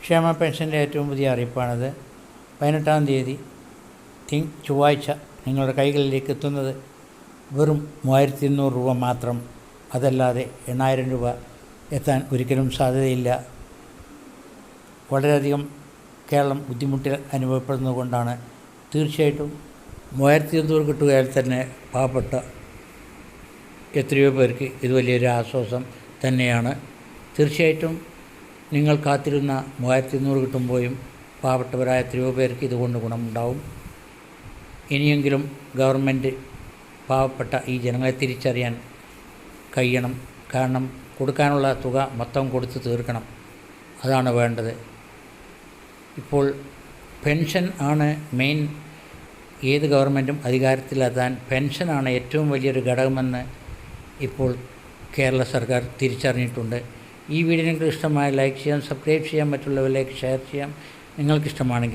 ക്ഷേമ പെൻഷൻ്റെ ഏറ്റവും പുതിയ അറിയിപ്പാണിത്. 18-ാം തീയതി ചൊവ്വാഴ്ച നിങ്ങളുടെ കൈകളിലേക്ക് എത്തുന്നത് വെറും 3200 രൂപ മാത്രം. അതല്ലാതെ 8000 രൂപ എത്താൻ ഒരിക്കലും സാധ്യതയില്ല. വളരെയധികം കേരളം ബുദ്ധിമുട്ടിൽ അനുഭവപ്പെടുന്നത് കൊണ്ടാണ്. തീർച്ചയായിട്ടും 3200 കിട്ടുകയാൽ തന്നെ പാവപ്പെട്ട എത്രയോ പേർക്ക് ഇത് വലിയൊരു ആശ്വാസം തന്നെയാണ്. തീർച്ചയായിട്ടും നിങ്ങൾ കാത്തിരുന്ന 3200 കിട്ടുമ്പോഴും പാവപ്പെട്ടവരായ എത്രയോ പേർക്ക് ഇതുകൊണ്ട് ഗുണമുണ്ടാവും. ഇനിയെങ്കിലും ഗവൺമെൻറ് പാവപ്പെട്ട ഈ ജനങ്ങളെ തിരിച്ചറിയാൻ കഴിയണം. കാരണം കൊടുക്കാനുള്ള തുക മൊത്തം കൊടുത്ത് തീർക്കണം. അതാണ് വേണ്ടത്. ഇപ്പോൾ പെൻഷൻ ആണ് മെയിൻ. ഏത് ഗവൺമെൻറ്റും അധികാരത്തിലെത്താൻ പെൻഷനാണ് ഏറ്റവും വലിയൊരു ഘടകമെന്ന് ഇപ്പോൾ കേരള സർക്കാർ തിരിച്ചറിഞ്ഞിട്ടുണ്ട്. ഈ വീഡിയോ നിങ്ങൾക്ക് ഇഷ്ടമായ ലൈക്ക് ചെയ്യാം, സബ്സ്ക്രൈബ് ചെയ്യാം, മറ്റുള്ളവരിലേക്ക് ഷെയർ ചെയ്യാം. നിങ്ങൾക്കിഷ്ടമാണെങ്കിൽ